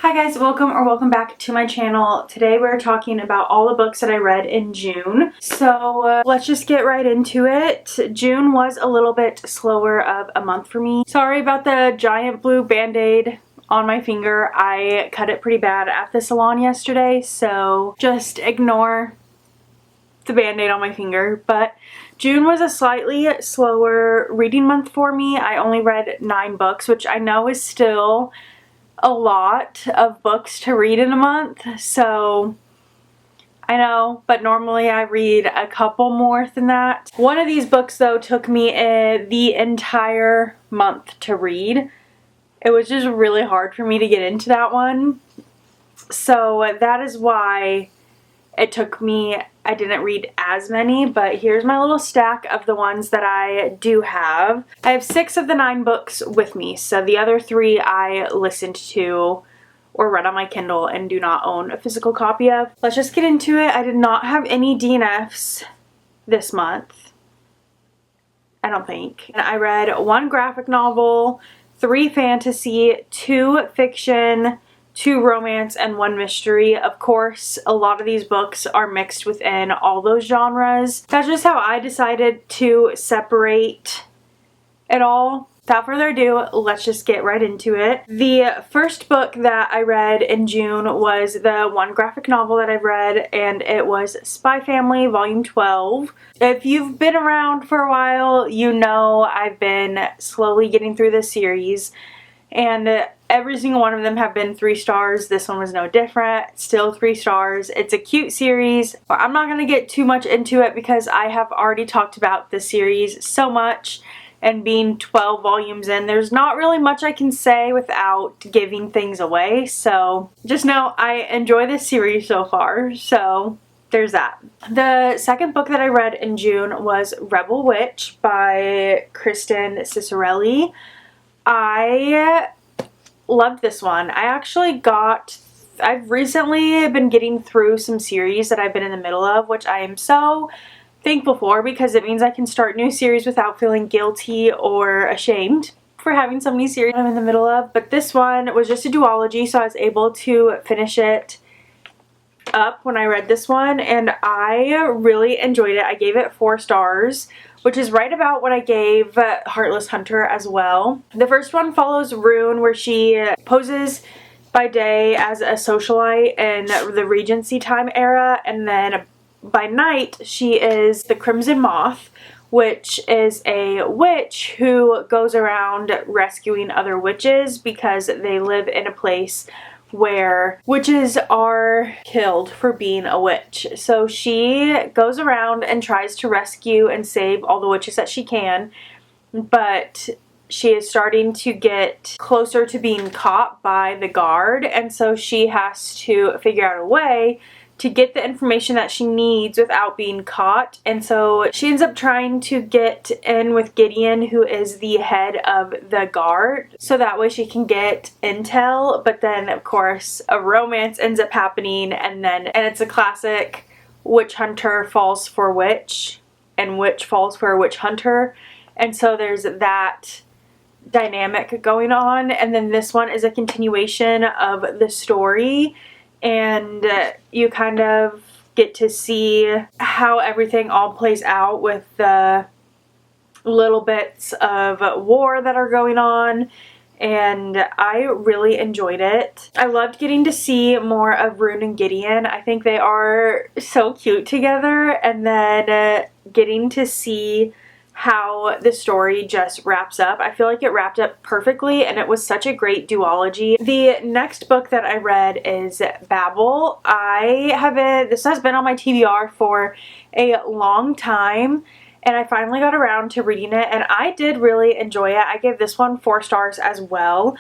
Hi guys, welcome back to my channel. Today we're talking about all the books that I read in June. So let's just get right into it. June was a little bit slower of a month for me. Sorry about the giant blue band-aid on my finger. I cut it pretty bad at the salon yesterday, so just ignore the band-aid on my finger. But June was a slightly slower reading month for me. I only read 9 books, which I know is still a lot of books to read in a month, so I know, but normally I read a couple more than that. One of these books though took me the entire month to read. It was just really hard for me to get into that one, so that is why it took me, I didn't read as many, but here's my little stack of the ones that I do have. I have 6 of the 9 books with me, so the other 3 I listened to or read on my Kindle and do not own a physical copy of. Let's just get into it. I did not have any DNFs this month, I don't think. And I read 1 graphic novel, 3 fantasy, 2 fiction, 2 romance, and 1 mystery. Of course, a lot of these books are mixed within all those genres. That's just how I decided to separate it all. Without further ado, let's just get right into it. The first book that I read in June was the 1 graphic novel that I've read, and it was Spy Family Volume 12. If you've been around for a while, you know I've been slowly getting through this series, and every single one of them have been 3 stars. This one was no different. Still 3 stars. It's a cute series. I'm not going to get too much into it because I have already talked about the series so much, and being 12 volumes in, there's not really much I can say without giving things away. So just know I enjoy this series so far. So there's that. The second book that I read in June was Rebel Witch by Kristen Cicerelli. I loved this one. I've recently been getting through some series that I've been in the middle of, which I am so thankful for because it means I can start new series without feeling guilty or ashamed for having so many series I'm in the middle of. But this one was just a duology, so I was able to finish it up when I read this one, and I really enjoyed it. I gave it 4 stars, which is right about what I gave Heartless Hunter as well. The first one follows Rune, where she poses by day as a socialite in the Regency time era, and then by night she is the Crimson Moth, which is a witch who goes around rescuing other witches because they live in a place where witches are killed for being a witch. So she goes around and tries to rescue and save all the witches that she can, but she is starting to get closer to being caught by the guard, and so she has to figure out a way to get the information that she needs without being caught. And so she ends up trying to get in with Gideon, who is the head of the guard, so that way she can get intel. But then of course a romance ends up happening, and it's a classic witch hunter falls for witch and witch falls for a witch hunter, and so there's that dynamic going on. And then this one is a continuation of the story, and you kind of get to see how everything all plays out with the little bits of war that are going on, and I really enjoyed it. I loved getting to see more of Rune and Gideon. I think they are so cute together, and then getting to see how the story just wraps up. I feel like it wrapped up perfectly, and it was such a great duology. The next book that I read is Fable. This has been on my TBR for a long time, and I finally got around to reading it, and I did really enjoy it. I gave this one 4 stars as well.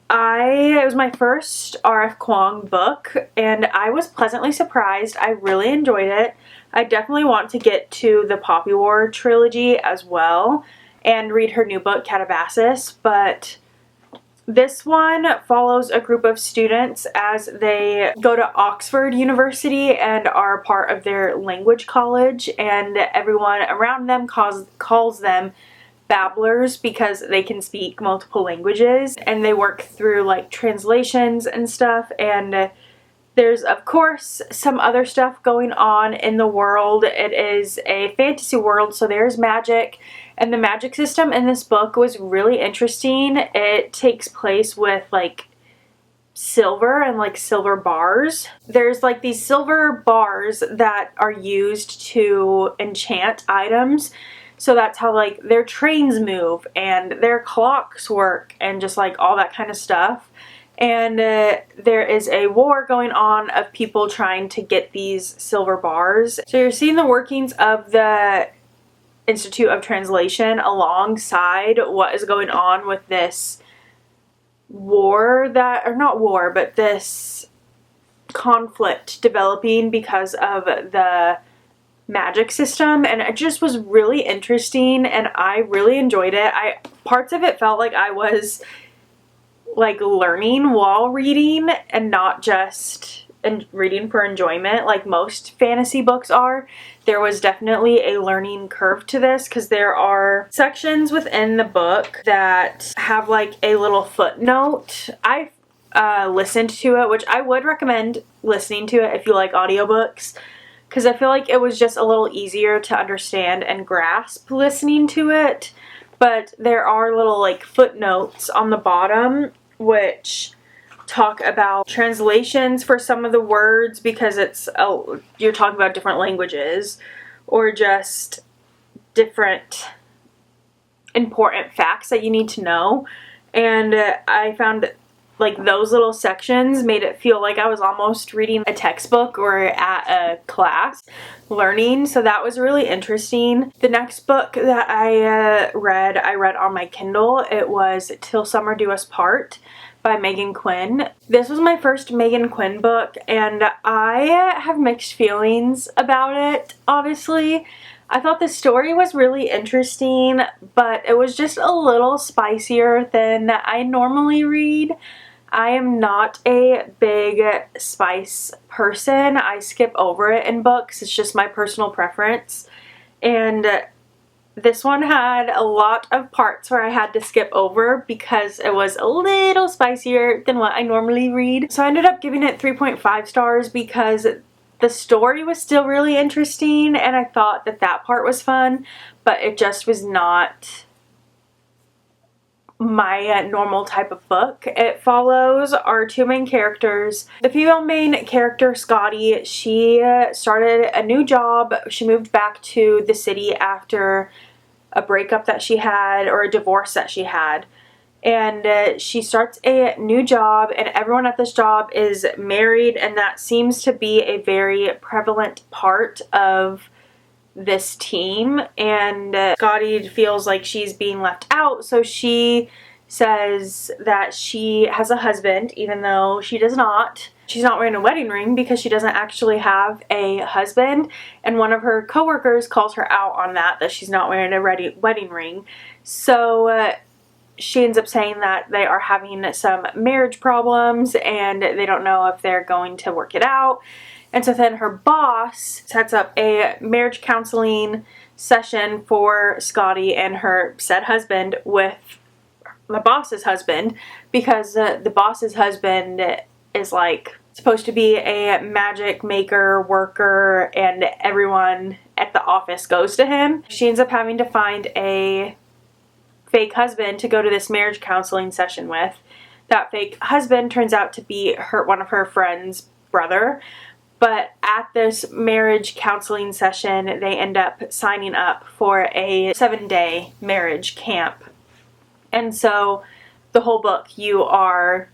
It was my first R.F. Kuang book, and I was pleasantly surprised. I really enjoyed it. I definitely want to get to the Poppy War trilogy as well and read her new book, Catabasis, but this one follows a group of students as they go to Oxford University and are part of their language college, and everyone around them calls them babblers because they can speak multiple languages, and they work through like translations and stuff. And there's of course some other stuff going on in the world. It is a fantasy world, so there's magic, and the magic system in this book was really interesting. It takes place with like silver and like silver bars. There's like these silver bars that are used to enchant items. So that's how like their trains move and their clocks work and just like all that kind of stuff. And there is a war going on of people trying to get these silver bars. So you're seeing the workings of the Institute of Translation alongside what is going on with this war that, or not war, but this conflict developing because of the magic system. And it just was really interesting, and I really enjoyed it. Parts of it felt like I was like learning while reading and not just reading for enjoyment like most fantasy books are. There was definitely a learning curve to this because there are sections within the book that have like a little footnote. I listened to it, which I would recommend listening to it if you like audiobooks, because I feel like it was just a little easier to understand and grasp listening to it. But there are little like footnotes on the bottom which talk about translations for some of the words, because you're talking about different languages, or just different important facts that you need to know. And I found like those little sections made it feel like I was almost reading a textbook or at a class learning. So that was really interesting. The next book that I read on my Kindle. It was Till Summer Do Us Part by Megan Quinn. This was my first Megan Quinn book, and I have mixed feelings about it, honestly. I thought the story was really interesting, but it was just a little spicier than I normally read. I am not a big spice person. I skip over it in books. It's just my personal preference. And this one had a lot of parts where I had to skip over because it was a little spicier than what I normally read. So I ended up giving it 3.5 stars because the story was still really interesting and I thought that that part was fun, but it just was not my normal type of book. It follows our two main characters. The female main character, Scotty, she started a new job. She moved back to the city after a breakup that she had, or a divorce that she had. And she starts a new job, and everyone at this job is married, and that seems to be a very prevalent part of this team. And Scotty feels like she's being left out, so she says that she has a husband, even though she does not. She's not wearing a wedding ring because she doesn't actually have a husband, and one of her coworkers calls her out on that she's not wearing a wedding ring. So she ends up saying that they are having some marriage problems and they don't know if they're going to work it out. And so then her boss sets up a marriage counseling session for Scotty and her said husband with the boss's husband, because the boss's husband is like supposed to be a magic maker, worker, and everyone at the office goes to him. She ends up having to find a fake husband to go to this marriage counseling session with. That fake husband turns out to be one of her friend's brother. But at this marriage counseling session, they end up signing up for a 7-day marriage camp. And so the whole book, you are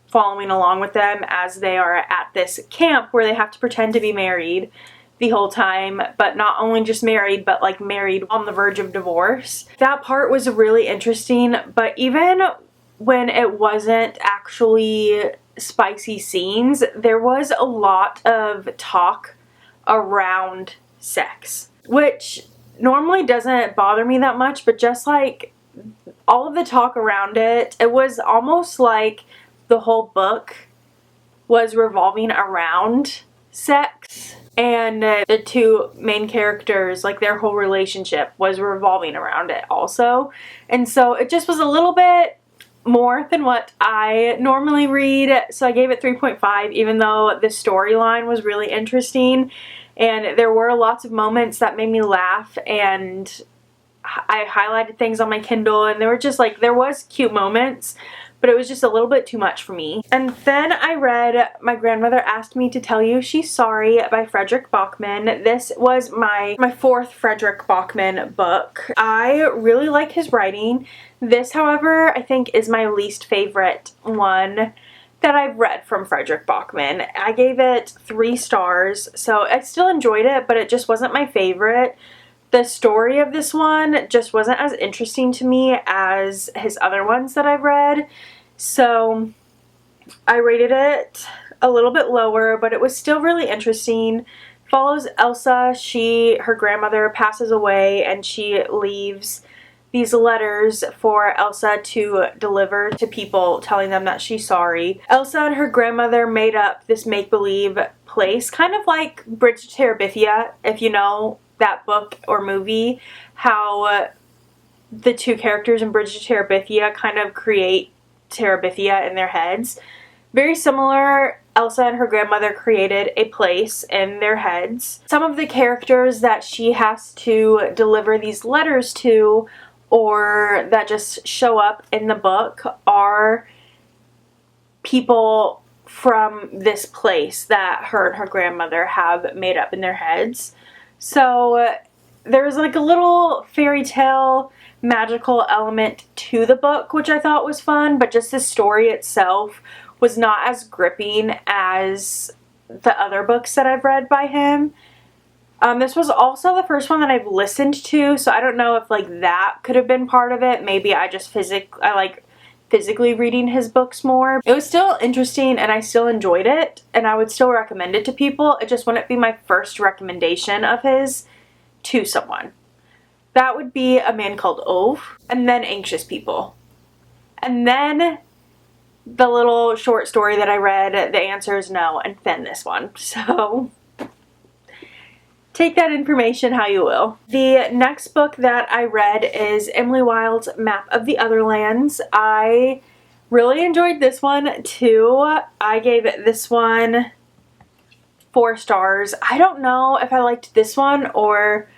following along with them as they are at this camp where they have to pretend to be married the whole time, but not only just married, but like married on the verge of divorce. That part was really interesting, but even when it wasn't actually spicy scenes, there was a lot of talk around sex, which normally doesn't bother me that much, but just like all of the talk around it, it was almost like the whole book was revolving around sex, and the two main characters, like their whole relationship was revolving around it also. And so it just was a little bit more than what I normally read, so I gave it 3.5, even though the storyline was really interesting and there were lots of moments that made me laugh, and I highlighted things on my Kindle, and there were just like, there was cute moments, but it was just a little bit too much for me. And then I read My Grandmother Asked Me to Tell You She's Sorry by Frederick Bachman. This was my fourth Frederick Bachman book. I really like his writing. This, however, I think is my least favorite one that I've read from Frederick Bachman. I gave it 3 stars, so I still enjoyed it, but it just wasn't my favorite. The story of this one just wasn't as interesting to me as his other ones that I've read, so I rated it a little bit lower, but it was still really interesting. Follows Elsa. Her grandmother passes away, and she leaves these letters for Elsa to deliver to people, telling them that she's sorry. Elsa and her grandmother made up this make-believe place, kind of like Bridge to Terabithia, if you know that book or movie, how the two characters in Bridge to Terabithia kind of create Terabithia in their heads. Very similar, Elsa and her grandmother created a place in their heads. Some of the characters that she has to deliver these letters to, or that just show up in the book, are people from this place that her and her grandmother have made up in their heads. So there's like a little fairy tale magical element to the book, which I thought was fun, but just the story itself was not as gripping as the other books that I've read by him. This was also the first one that I've listened to, so I don't know if like that could have been part of it. Maybe I just physically reading his books more. It was still interesting and I still enjoyed it, and I would still recommend it to people. It just wouldn't be my first recommendation of his to someone. That would be A Man Called Ove, and then Anxious People. And then the little short story that I read, The Answer Is No, and then this one. So take that information how you will. The next book that I read is Emily Wilde's Map of the Otherlands. I really enjoyed this one too. I gave this one 4 stars. I don't know if I liked this one or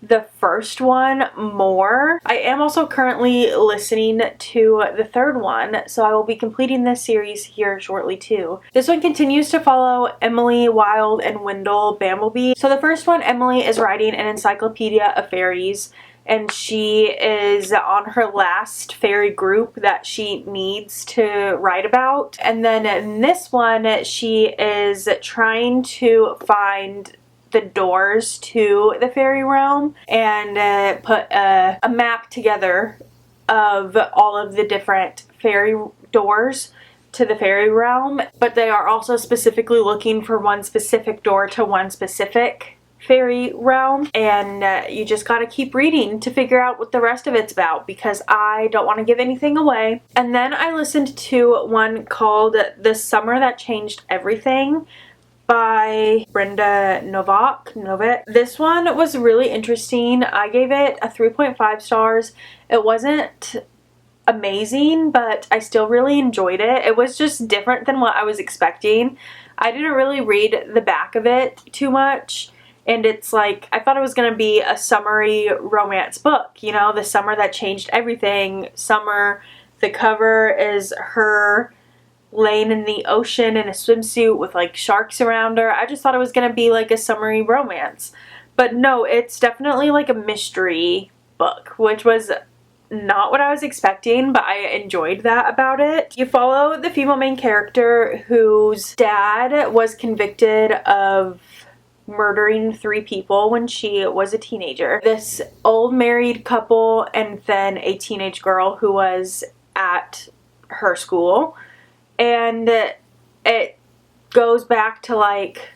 the first one more. I am also currently listening to the third one, so I will be completing this series here shortly too. This one continues to follow Emily Wilde and Wendell Bambleby. So the first one, Emily is writing an encyclopedia of fairies, and she is on her last fairy group that she needs to write about. And then in this one, she is trying to find the doors to the fairy realm and put a map together of all of the different fairy doors to the fairy realm, but they are also specifically looking for one specific door to one specific fairy realm, and you just gotta keep reading to figure out what the rest of it's about, because I don't want to give anything away. And then I listened to one called The Summer That Changed Everything by Brenda Novak. This one was really interesting. I gave it a 3.5 stars. It wasn't amazing, but I still really enjoyed it. It was just different than what I was expecting. I didn't really read the back of it too much, and it's like, I thought it was going to be a summery romance book, you know, The Summer That Changed Everything. Summer, the cover is her laying in the ocean in a swimsuit with like sharks around her. I just thought it was gonna be like a summery romance, but no, it's definitely like a mystery book, which was not what I was expecting, but I enjoyed that about it. You follow the female main character whose dad was convicted of murdering 3 people when she was a teenager. This old married couple and then a teenage girl who was at her school. And it goes back to like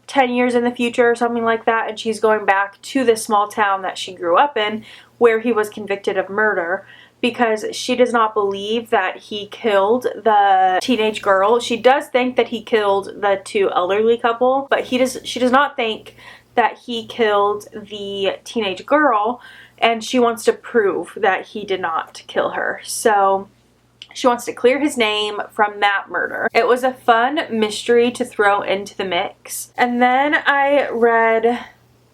10 years in the future or something like that, and she's going back to the small town that she grew up in where he was convicted of murder, because she does not believe that he killed the teenage girl. She does think that he killed the two elderly couple, but she does not think that he killed the teenage girl, and she wants to prove that he did not kill her. So she wants to clear his name from that murder. It was a fun mystery to throw into the mix. And then I read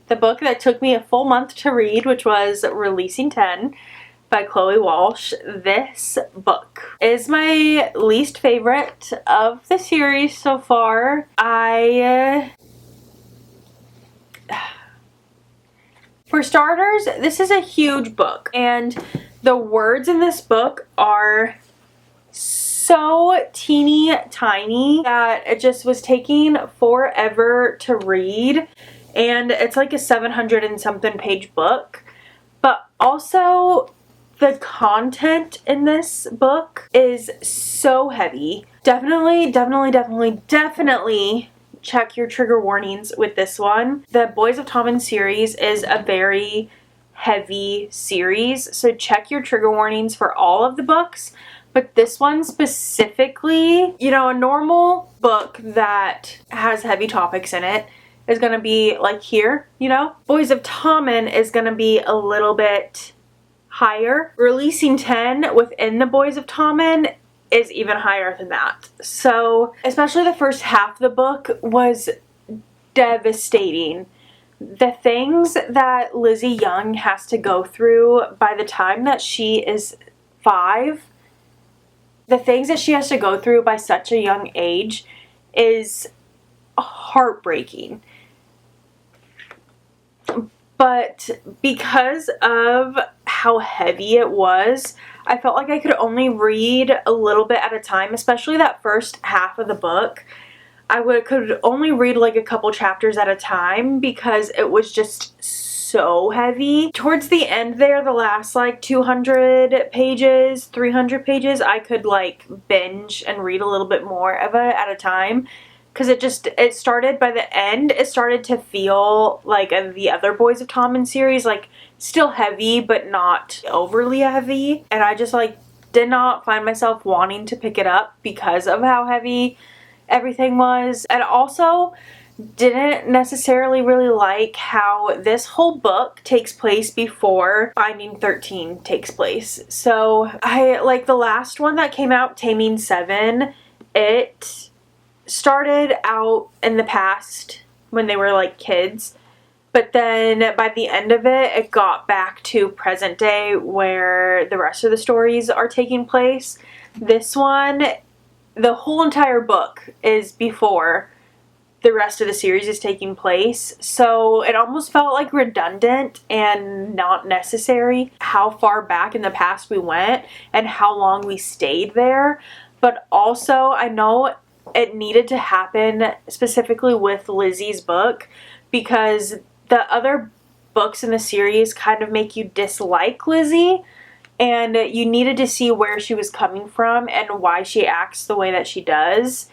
the book that took me a full month to read, which was Releasing 10 by Chloe Walsh. This book is my least favorite of the series so far. For starters, this is a huge book, and the words in this book are so teeny tiny that it just was taking forever to read. And it's like a 700 and something page book, but also the content in this book is so heavy. Definitely check your trigger warnings with this one. The Boys of Tommen series is a very heavy series, so check your trigger warnings for all of the books. But this one specifically, you know, a normal book that has heavy topics in it is going to be like here, you know. Boys of Tommen is going to be a little bit higher. Releasing 10 within the Boys of Tommen is even higher than that. So, especially the first half of the book was devastating. The things that Lizzie Young has to go through by the time that she is 5, the things that she has to go through by such a young age is heartbreaking. But because of how heavy it was, I felt like I could only read a little bit at a time, especially that first half of the book. Could only read like a couple chapters at a time because it was just so heavy. Towards the end there, the last like 200 pages, 300 pages, I could like binge and read a little bit more of it at a time. Because it started, by the end, it started to feel like the other Boys of Tommen series, like still heavy, but not overly heavy. And I just like did not find myself wanting to pick it up because of how heavy everything was. And also didn't necessarily really like how this whole book takes place before Finding 13 takes place. So I like the last one that came out, Taming 7, it started out in the past when they were like kids, but then by the end of it, it got back to present day where the rest of the stories are taking place. This one, the whole entire book is before the rest of the series is taking place, so it almost felt like redundant and not necessary how far back in the past we went and how long we stayed there. But also, I know it needed to happen specifically with Lizzie's book because the other books in the series kind of make you dislike Lizzie, and you needed to see where she was coming from and why she acts the way that she does.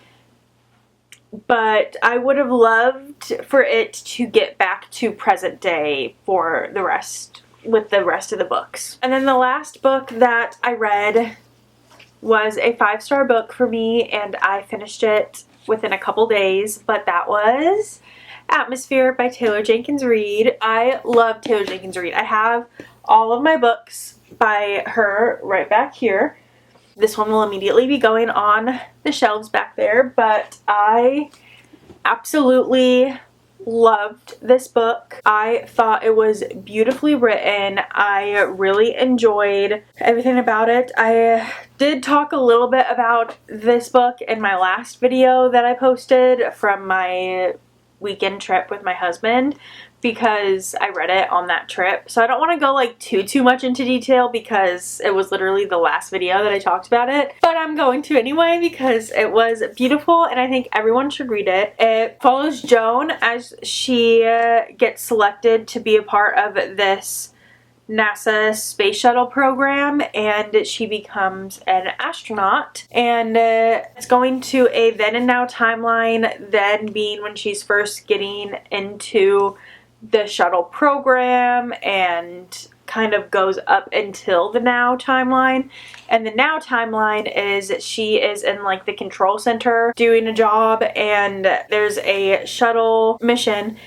But I would have loved for it to get back to present day for the rest, with the rest of the books. And then the last book that I read was a 5-star book for me, and I finished it within a couple days, but that was Atmosphere by Taylor Jenkins Reid. I love Taylor Jenkins Reid. I have all of my books by her right back here. This one will immediately be going on the shelves back there, but I absolutely loved this book. I thought it was beautifully written. I really enjoyed everything about it. I did talk a little bit about this book in my last video that I posted from my weekend trip with my husband because I read it on that trip. So I don't want to go like too much into detail because it was literally the last video that I talked about it. But I'm going to anyway because it was beautiful and I think everyone should read it. It follows Joan as she gets selected to be a part of this NASA space shuttle program, and she becomes an astronaut, and it's going to a then and now timeline, then being when she's first getting into the shuttle program and kind of goes up until the now timeline. And the now timeline is she is in like the control center doing a job, and there's a shuttle mission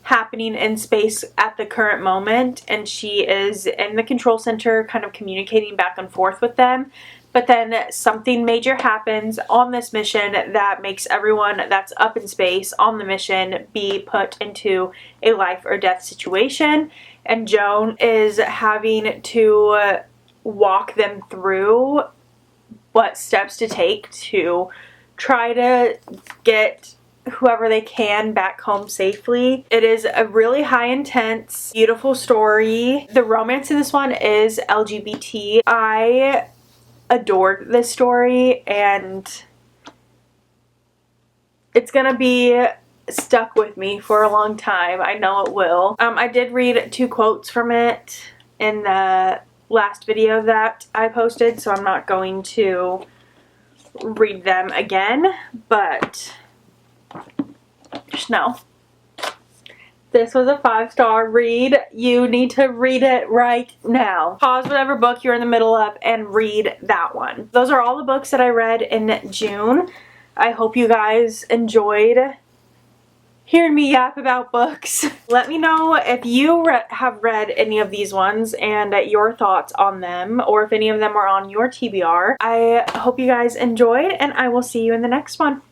happening in space at the current moment, and she is in the control center kind of communicating back and forth with them. But then something major happens on this mission that makes everyone that's up in space on the mission be put into a life or death situation. And Joan is having to walk them through what steps to take to try to get whoever they can back home safely. It is a really high intense, beautiful story. The romance in this one is LGBT. I adored this story, and it's gonna be stuck with me for a long time. I know it will. I did read 2 quotes from it in the last video that I posted, so I'm not going to read them again, but just know this was a 5-star read. You need to read it right now. Pause whatever book you're in the middle of and read that one. Those are all the books that I read in June. I hope you guys enjoyed hearing me yap about books. Let me know if you have read any of these ones and your thoughts on them, or if any of them are on your TBR. I hope you guys enjoyed, and I will see you in the next one.